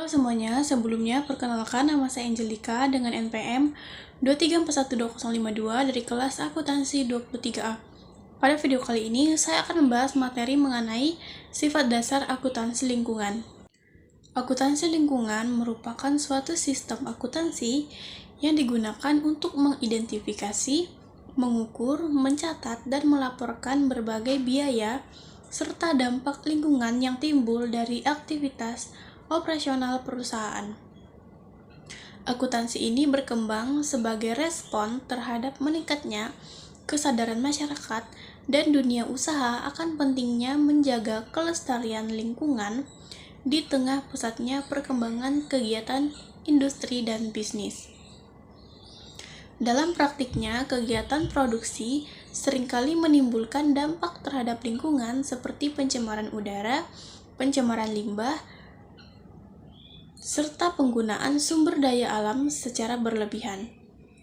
Halo semuanya, sebelumnya perkenalkan nama saya Angelika dengan NPM 2341252 dari kelas akuntansi 23A. Pada video kali ini, saya akan membahas materi mengenai sifat dasar akuntansi lingkungan. Akuntansi lingkungan merupakan suatu sistem akuntansi yang digunakan untuk mengidentifikasi, mengukur, mencatat, dan melaporkan berbagai biaya serta dampak lingkungan yang timbul dari aktivitas operasional perusahaan. Akuntansi ini berkembang sebagai respon terhadap meningkatnya kesadaran masyarakat dan dunia usaha akan pentingnya menjaga kelestarian lingkungan di tengah pusatnya perkembangan kegiatan industri dan bisnis. Dalam praktiknya, kegiatan produksi seringkali menimbulkan dampak terhadap lingkungan seperti pencemaran udara, pencemaran limbah, serta penggunaan sumber daya alam secara berlebihan.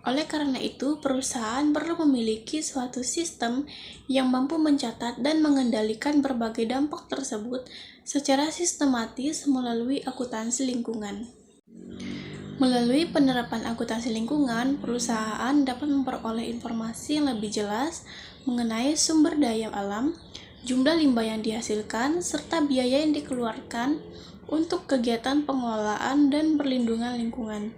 Oleh karena itu, perusahaan perlu memiliki suatu sistem yang mampu mencatat dan mengendalikan berbagai dampak tersebut secara sistematis melalui akuntansi lingkungan. Melalui penerapan akuntansi lingkungan, perusahaan dapat memperoleh informasi yang lebih jelas mengenai sumber daya alam, jumlah limbah yang dihasilkan, serta biaya yang dikeluarkan untuk kegiatan pengelolaan dan perlindungan lingkungan.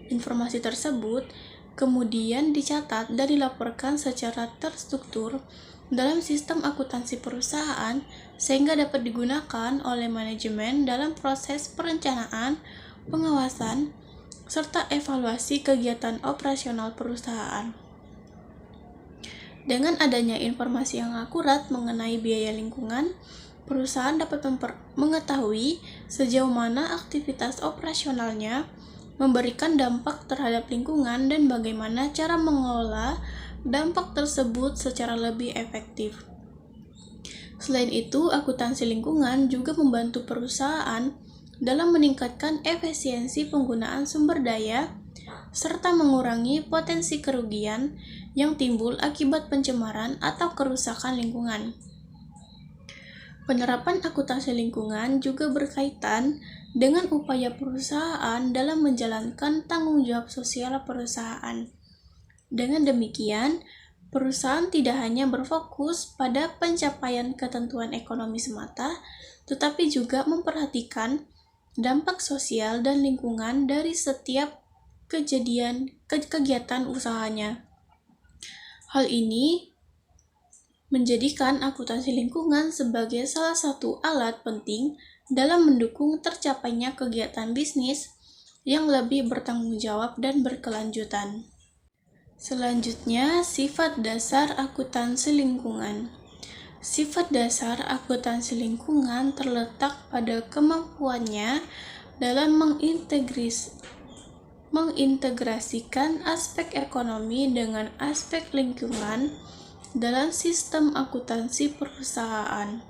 Informasi tersebut kemudian dicatat dan dilaporkan secara terstruktur dalam sistem akuntansi perusahaan sehingga dapat digunakan oleh manajemen dalam proses perencanaan, pengawasan, serta evaluasi kegiatan operasional perusahaan. Dengan adanya informasi yang akurat mengenai biaya lingkungan, perusahaan dapat mengetahui sejauh mana aktivitas operasionalnya memberikan dampak terhadap lingkungan dan bagaimana cara mengelola dampak tersebut secara lebih efektif. Selain itu, akuntansi lingkungan juga membantu perusahaan dalam meningkatkan efisiensi penggunaan sumber daya serta mengurangi potensi kerugian yang timbul akibat pencemaran atau kerusakan lingkungan. Penerapan akuntansi lingkungan juga berkaitan dengan upaya perusahaan dalam menjalankan tanggung jawab sosial perusahaan. Dengan demikian, perusahaan tidak hanya berfokus pada pencapaian ketentuan ekonomi semata, tetapi juga memperhatikan dampak sosial dan lingkungan dari setiap kegiatan usahanya. Hal ini menjadikan akuntansi lingkungan sebagai salah satu alat penting dalam mendukung tercapainya kegiatan bisnis yang lebih bertanggung jawab dan berkelanjutan. Selanjutnya, sifat dasar akuntansi lingkungan. Sifat dasar akuntansi lingkungan terletak pada kemampuannya dalam mengintegrasikan aspek ekonomi dengan aspek lingkungan dalam sistem akuntansi perusahaan.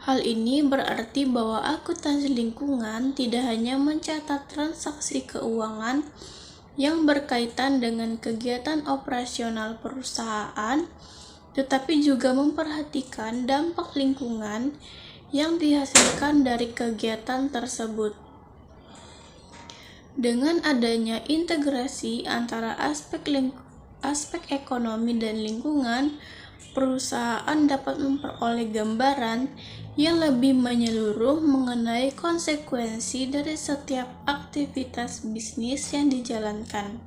Hal ini berarti bahwa akuntansi lingkungan tidak hanya mencatat transaksi keuangan yang berkaitan dengan kegiatan operasional perusahaan, tetapi juga memperhatikan dampak lingkungan yang dihasilkan dari kegiatan tersebut. Dengan adanya integrasi antara aspek ekonomi dan lingkungan, perusahaan dapat memperoleh gambaran yang lebih menyeluruh mengenai konsekuensi dari setiap aktivitas bisnis yang dijalankan.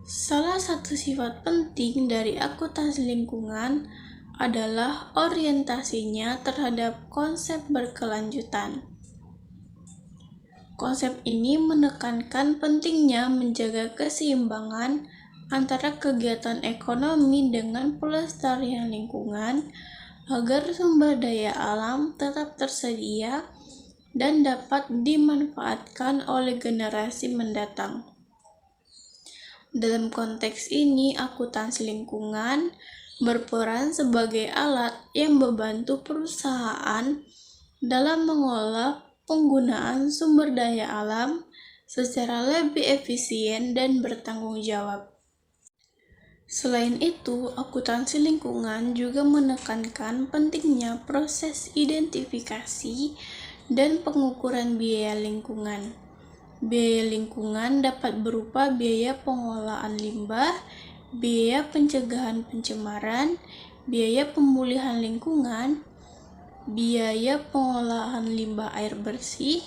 Salah satu sifat penting dari akuntansi lingkungan adalah orientasinya terhadap konsep berkelanjutan. Konsep ini menekankan pentingnya menjaga keseimbangan antara kegiatan ekonomi dengan pelestarian lingkungan agar sumber daya alam tetap tersedia dan dapat dimanfaatkan oleh generasi mendatang. Dalam konteks ini, akuntansi lingkungan berperan sebagai alat yang membantu perusahaan dalam mengelola penggunaan sumber daya alam secara lebih efisien dan bertanggung jawab. Selain itu, akuntansi lingkungan juga menekankan pentingnya proses identifikasi dan pengukuran biaya lingkungan. Biaya lingkungan dapat berupa biaya pengolahan limbah, biaya pencegahan pencemaran, biaya pemulihan lingkungan, biaya pengolahan limbah air bersih,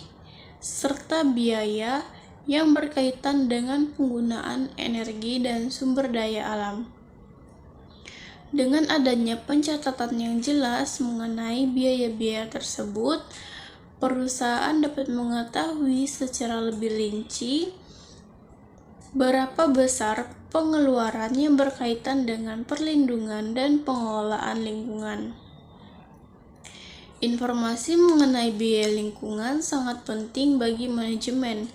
serta biaya yang berkaitan dengan penggunaan energi dan sumber daya alam. Dengan adanya pencatatan yang jelas mengenai biaya-biaya tersebut, perusahaan dapat mengetahui secara lebih rinci berapa besar pengeluaran yang berkaitan dengan perlindungan dan pengelolaan lingkungan. Informasi mengenai biaya lingkungan sangat penting bagi manajemen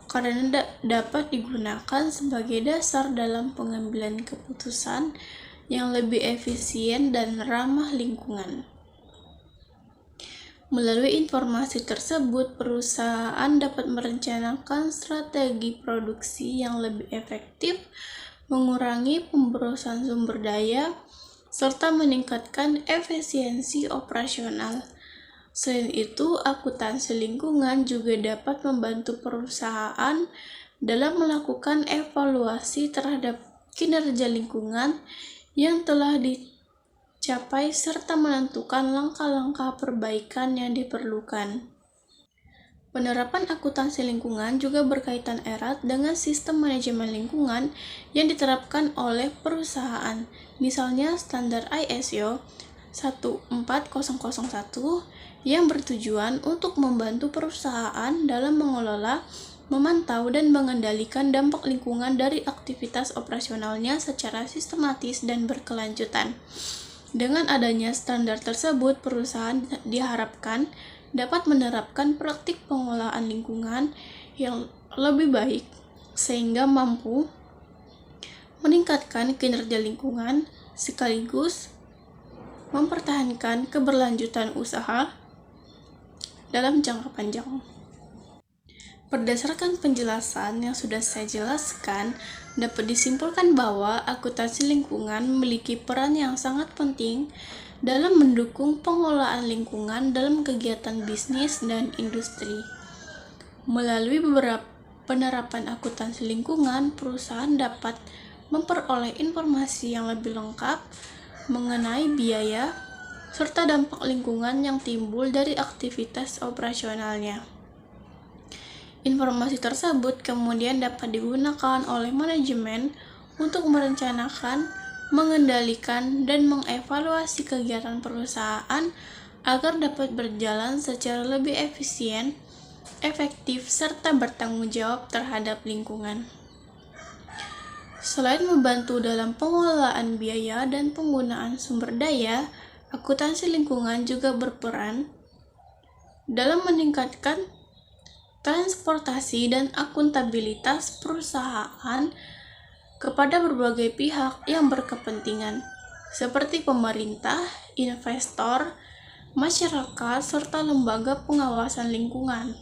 karena dapat digunakan sebagai dasar dalam pengambilan keputusan yang lebih efisien dan ramah lingkungan. Melalui informasi tersebut, perusahaan dapat merencanakan strategi produksi yang lebih efektif, mengurangi pemborosan sumber daya, serta meningkatkan efisiensi operasional. Selain itu, akuntansi lingkungan juga dapat membantu perusahaan dalam melakukan evaluasi terhadap kinerja lingkungan yang telah dicapai serta menentukan langkah-langkah perbaikan yang diperlukan. Penerapan akuntansi lingkungan juga berkaitan erat dengan sistem manajemen lingkungan yang diterapkan oleh perusahaan. Misalnya standar ISO 14001 yang bertujuan untuk membantu perusahaan dalam mengelola, memantau, dan mengendalikan dampak lingkungan dari aktivitas operasionalnya secara sistematis dan berkelanjutan. Dengan adanya standar tersebut, perusahaan diharapkan dapat menerapkan praktik pengelolaan lingkungan yang lebih baik sehingga mampu meningkatkan kinerja lingkungan sekaligus mempertahankan keberlanjutan usaha dalam jangka panjang. Berdasarkan penjelasan yang sudah saya jelaskan, dapat disimpulkan bahwa akuntansi lingkungan memiliki peran yang sangat penting dalam mendukung pengelolaan lingkungan dalam kegiatan bisnis dan industri. Melalui beberapa penerapan akuntansi lingkungan, perusahaan dapat memperoleh informasi yang lebih lengkap mengenai biaya serta dampak lingkungan yang timbul dari aktivitas operasionalnya. Informasi tersebut kemudian dapat digunakan oleh manajemen untuk merencanakan, mengendalikan, dan mengevaluasi kegiatan perusahaan agar dapat berjalan secara lebih efisien, efektif, serta bertanggung jawab terhadap lingkungan. Selain membantu dalam pengelolaan biaya dan penggunaan sumber daya, akuntansi lingkungan juga berperan dalam meningkatkan transportasi dan akuntabilitas perusahaan kepada berbagai pihak yang berkepentingan, seperti pemerintah, investor, masyarakat, serta lembaga pengawasan lingkungan.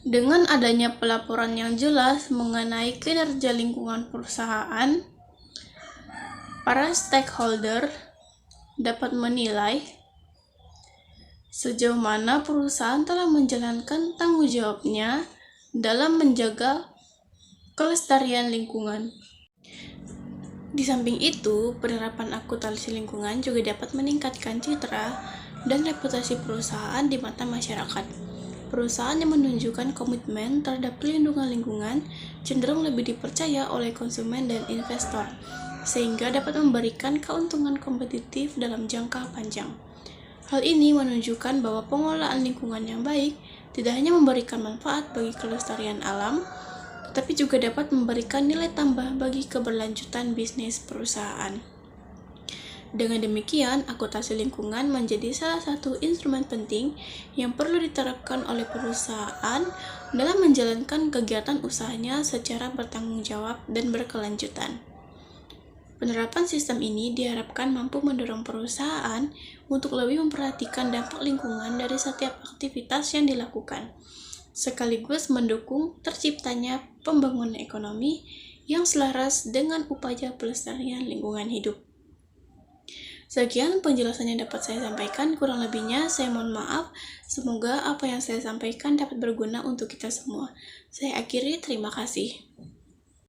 Dengan adanya pelaporan yang jelas mengenai kinerja lingkungan perusahaan, para stakeholder dapat menilai sejauh mana perusahaan telah menjalankan tanggung jawabnya dalam menjaga kelestarian lingkungan. Di samping itu, penerapan akuntansi lingkungan juga dapat meningkatkan citra dan reputasi perusahaan di mata masyarakat. Perusahaan yang menunjukkan komitmen terhadap perlindungan lingkungan cenderung lebih dipercaya oleh konsumen dan investor, sehingga dapat memberikan keuntungan kompetitif dalam jangka panjang. Hal ini menunjukkan bahwa pengelolaan lingkungan yang baik tidak hanya memberikan manfaat bagi kelestarian alam, tetapi juga dapat memberikan nilai tambah bagi keberlanjutan bisnis perusahaan. Dengan demikian, akuntansi lingkungan menjadi salah satu instrumen penting yang perlu diterapkan oleh perusahaan dalam menjalankan kegiatan usahanya secara bertanggung jawab dan berkelanjutan. Penerapan sistem ini diharapkan mampu mendorong perusahaan untuk lebih memperhatikan dampak lingkungan dari setiap aktivitas yang dilakukan, sekaligus mendukung terciptanya pembangunan ekonomi yang selaras dengan upaya pelestarian lingkungan hidup. Sekian penjelasan yang dapat saya sampaikan, kurang lebihnya saya mohon maaf. Semoga apa yang saya sampaikan dapat berguna untuk kita semua. Saya akhiri, terima kasih.